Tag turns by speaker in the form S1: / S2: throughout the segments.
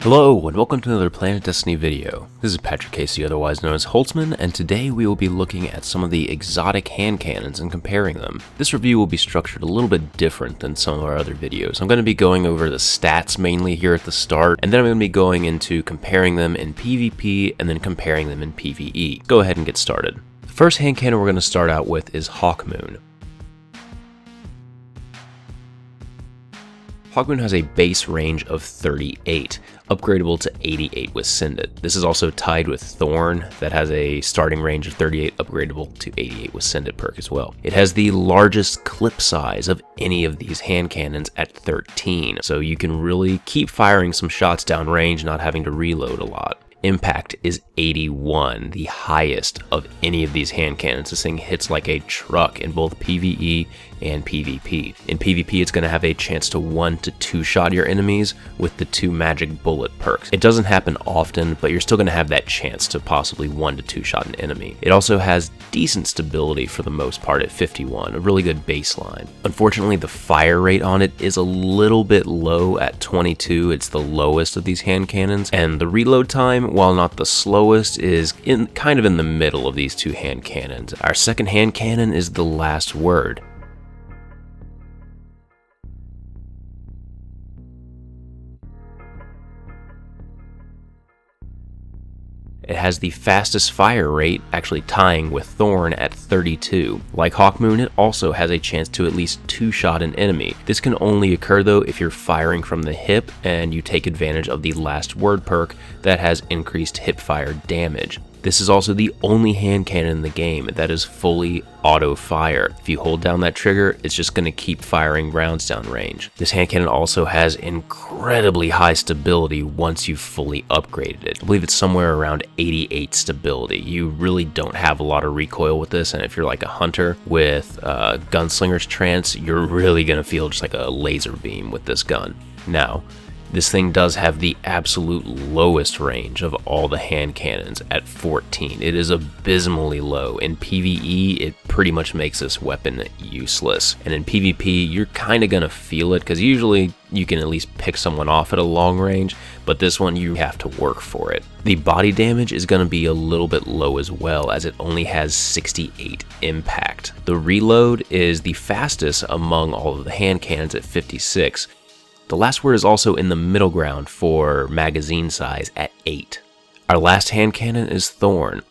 S1: Hello, and welcome to another PlanetDestiny video. This is Patrick Casey, otherwise known as HAWKMOON, and today we will be looking at some of the exotic hand cannons and comparing them. This review will be structured a little bit different than some of our other videos. I'm going to be going over the stats mainly here at the start, and then I'm going to be going into comparing them in PvP and then comparing them in PvE. Go ahead and get started. The first hand cannon we're going to start out with is HAWKMOON. HAWKMOON has a base range of 38, upgradable to 88 with Syndit. This is also tied with THORN, that has a starting range of 38, upgradable to 88 with Syndit perk as well. It has the largest clip size of any of these hand cannons at 13, so you can really keep firing some shots downrange, not having to reload a lot. Impact is 81, the highest of any of these hand cannons. This thing hits like a truck in both PvE and PvP. In PvP, it's going to have a chance to 1 to 2 shot your enemies with the 2 magic bullet perks. It doesn't happen often, but you're still going to have that chance to possibly 1 to 2 shot an enemy. It also has decent stability for the most part at 51, a really good baseline. Unfortunately, the fire rate on it is a little bit low at 22. It's the lowest of these hand cannons, and the reload time, while not the slowest, is kind of in the middle of these two hand cannons. Our second hand cannon is the Last Word. It has the fastest fire rate, actually tying with THORN at 32. Like HAWKMOON, it also has a chance to at least 2-shot an enemy. This can only occur though if you're firing from the hip and you take advantage of the Last Word perk that has increased hip fire damage. This is also the only hand cannon in the game that is fully auto fire. If you hold down that trigger, it's just going to keep firing rounds down range. This hand cannon also has incredibly high stability once you've fully upgraded it. I believe it's somewhere around 88 stability. You really don't have a lot of recoil with this, and if you're like a hunter with Gunslinger's Trance, you're really going to feel just like a laser beam with this gun. Now, this thing does have the absolute lowest range of all the hand cannons at 14. It is abysmally low. In PvE, it pretty much makes this weapon useless. And in PvP, you're kind of going to feel it, because usually you can at least pick someone off at a long range, but this one you have to work for it. The body damage is going to be a little bit low as well, as it only has 68 impact. The reload is the fastest among all of the hand cannons at 56. The Last Word is also in the middle ground for magazine size at 8. Our last hand cannon is THORN.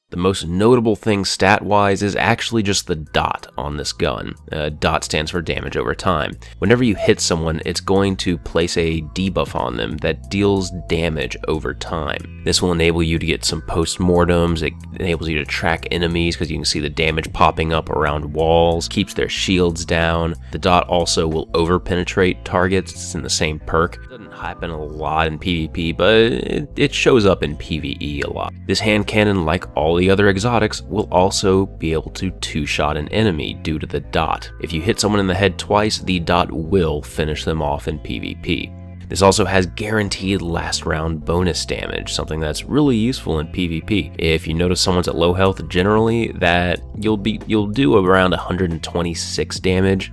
S1: The most notable thing stat-wise is actually just the dot on this gun. Dot stands for damage over time. Whenever you hit someone, it's going to place a debuff on them that deals damage over time. This will enable you to get some post-mortems. It enables you to track enemies because you can see the damage popping up around walls, keeps their shields down. The dot also will over-penetrate targets. It's in the same perk. It doesn't happen a lot in PvP, but it shows up in PvE a lot. This hand cannon, like all the other exotics, will also be able to 2-shot an enemy due to the dot. If you hit someone in the head twice, the dot will finish them off in PvP. This also has guaranteed last round bonus damage, something that's really useful in PvP. If you notice someone's at low health, generally that you'll do around 126 damage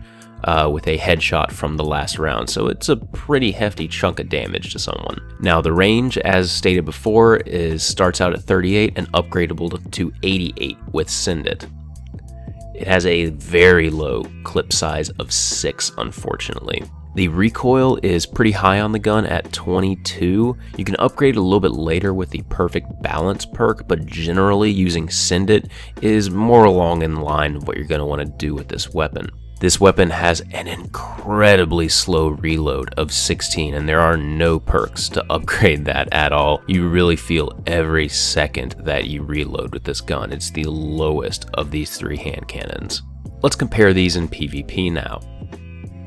S1: with a headshot from the last round, so it's a pretty hefty chunk of damage to someone. Now the range, as stated before, starts out at 38 and upgradable to 88 with Syndit. It has a very low clip size of 6, unfortunately. The recoil is pretty high on the gun at 22. You can upgrade a little bit later with the Perfect Balance perk, but generally using Syndit is more along in line with what you're going to want to do with this weapon. This weapon has an incredibly slow reload of 16, and there are no perks to upgrade that at all. You really feel every second that you reload with this gun. It's the lowest of these 3 hand cannons. Let's compare these in PvP now.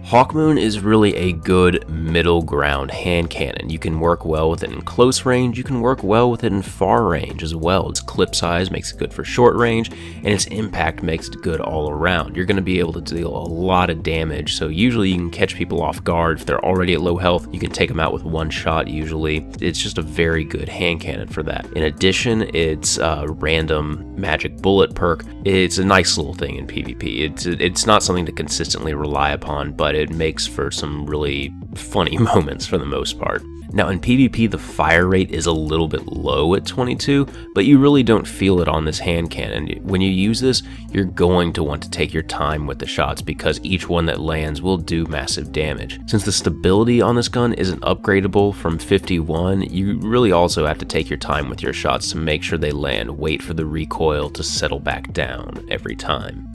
S1: HAWKMOON is really a good middle ground hand cannon. You can work well with it in close range, you can work well with it in far range as well. Its clip size makes it good for short range, and its impact makes it good all around. You're going to be able to deal a lot of damage, so usually you can catch people off guard. If they're already at low health, you can take them out with 1 shot usually. It's just a very good hand cannon for that. In addition, its random magic bullet perk, it's a nice little thing in PvP. It's not something to consistently rely upon, but but it makes for some really funny moments for the most part. Now in PvP, the fire rate is a little bit low at 22, but you really don't feel it on this hand cannon. When you use this, you're going to want to take your time with the shots because each one that lands will do massive damage. Since the stability on this gun isn't upgradable from 51, you really also have to take your time with your shots to make sure they land, wait for the recoil to settle back down every time.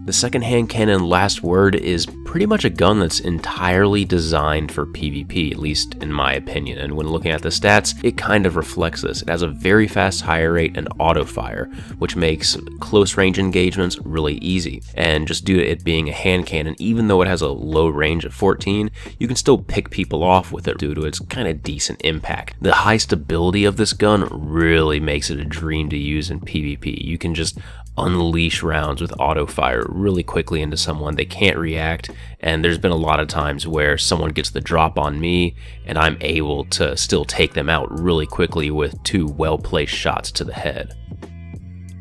S1: The second hand cannon, Last Word, is pretty much a gun that's entirely designed for PvP, at least in my opinion, and when looking at the stats, it kind of reflects this. It has a very fast fire rate and auto fire, which makes close range engagements really easy, and just due to it being a hand cannon, even though it has a low range of 14, you can still pick people off with it due to its kind of decent impact. The high stability of this gun really makes it a dream to use in PvP. You can just unleash rounds with auto fire really quickly into someone. They can't react, and there's been a lot of times where someone gets the drop on me and I'm able to still take them out really quickly with 2 well-placed shots to the head.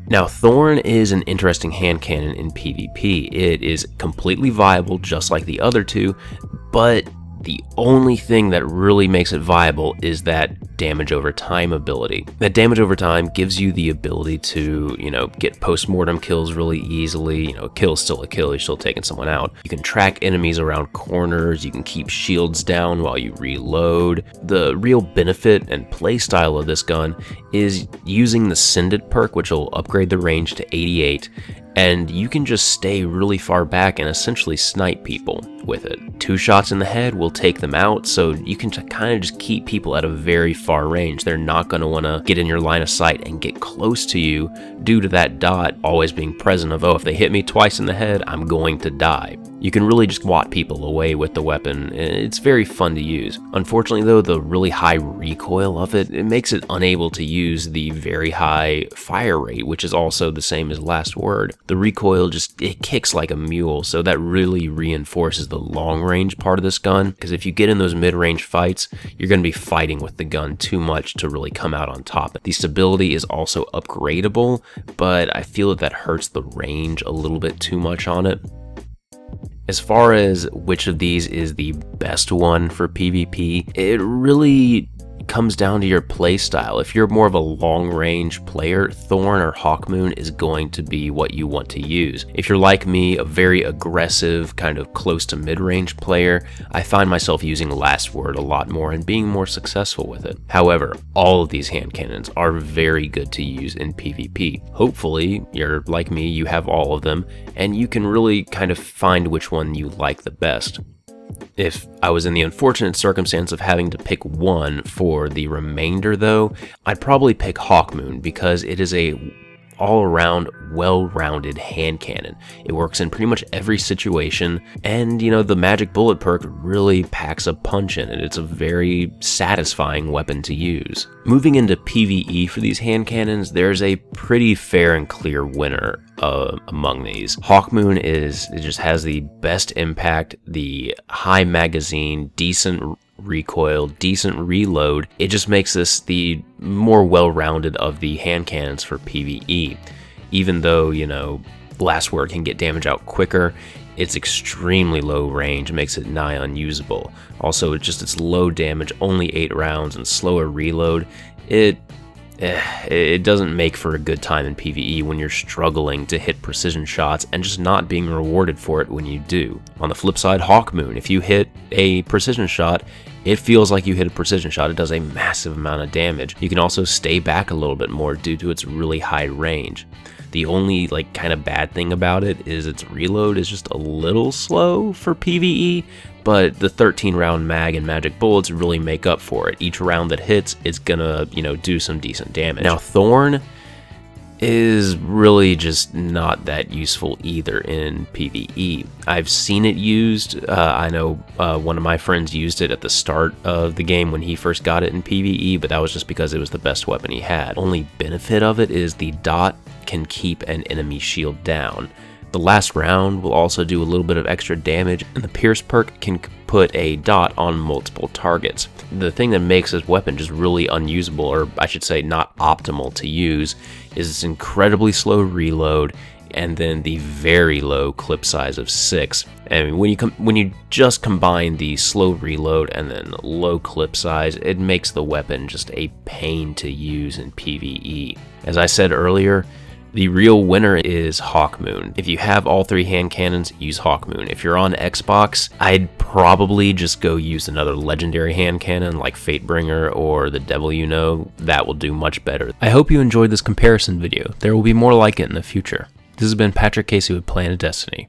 S1: Now, Thorn is an interesting hand cannon in PvP. It is completely viable just like the other two, but the only thing that really makes it viable is that damage over time ability. That damage over time gives you the ability to, get post-mortem kills really easily. A kill's still a kill, you're still taking someone out. You can track enemies around corners, you can keep shields down while you reload. The real benefit and playstyle of this gun is using the Send It perk, which will upgrade the range to 88, and you can just stay really far back and essentially snipe people with it. 2 shots in the head will take them out, so you can kind of just keep people at a very far range. They're not going to want to get in your line of sight and get close to you due to that dot always being present of, oh, if they hit me twice in the head, I'm going to die. You can really just swat people away with the weapon. It's very fun to use. Unfortunately though, the really high recoil of it makes it unable to use the very high fire rate, which is also the same as Last Word. The recoil it kicks like a mule, so that really reinforces the long range part of this gun, because if you get in those mid-range fights, you're going to be fighting with the gun too much to really come out on top. The stability is also upgradable, but I feel that hurts the range a little bit too much on it. As far as which of these is the best one for PvP, it really comes down to your playstyle. If you're more of a long-range player, Thorn or HAWKMOON is going to be what you want to use. If you're like me, a very aggressive, kind of close to mid-range player, I find myself using Last Word a lot more and being more successful with it. However, all of these hand cannons are very good to use in PvP. Hopefully, you're like me, you have all of them, and you can really kind of find which one you like the best. If I was in the unfortunate circumstance of having to pick one for the remainder though, I'd probably pick HAWKMOON because it is a all-around, well-rounded hand cannon. It works in pretty much every situation, and the magic bullet perk really packs a punch in it. It's a very satisfying weapon to use. Moving into PvE for these hand cannons, there's a pretty fair and clear winner among these. HAWKMOON it just has the best impact, the high magazine, decent recoil, decent reload. It just makes this the more well-rounded of the hand cannons for PvE. Even though, Last Word can get damage out quicker, it's extremely low range, makes it nigh unusable. Also, it's low damage, only 8 rounds, and slower reload. It doesn't make for a good time in PvE when you're struggling to hit precision shots and just not being rewarded for it when you do. On the flip side, HAWKMOON, if you hit a precision shot, it feels like you hit a precision shot. It does a massive amount of damage. You can also stay back a little bit more due to its really high range. The only kind of bad thing about it is its reload is just a little slow for PvE, but the 13-round mag and magic bullets really make up for it. Each round that hits, it's gonna, do some decent damage. Now, Thorn is really just not that useful either in PvE. I've seen it used. I know one of my friends used it at the start of the game when he first got it in PvE, but that was just because it was the best weapon he had. Only benefit of it is the dot can keep an enemy shield down. The last round will also do a little bit of extra damage, and the Pierce perk can put a dot on multiple targets. The thing that makes this weapon just really unusable, or I should say not optimal to use, is its incredibly slow reload. and then the very low clip size of 6. And when you just combine the slow reload and then low clip size, it makes the weapon just a pain to use in PvE. As I said earlier, the real winner is HAWKMOON. If you have all 3 hand cannons, use HAWKMOON. If you're on Xbox, I'd probably just go use another legendary hand cannon like Fatebringer or the Devil You Know. That will do much better. I hope you enjoyed this comparison video. There will be more like it in the future. This has been Patrick Casey with PlanetDestiny.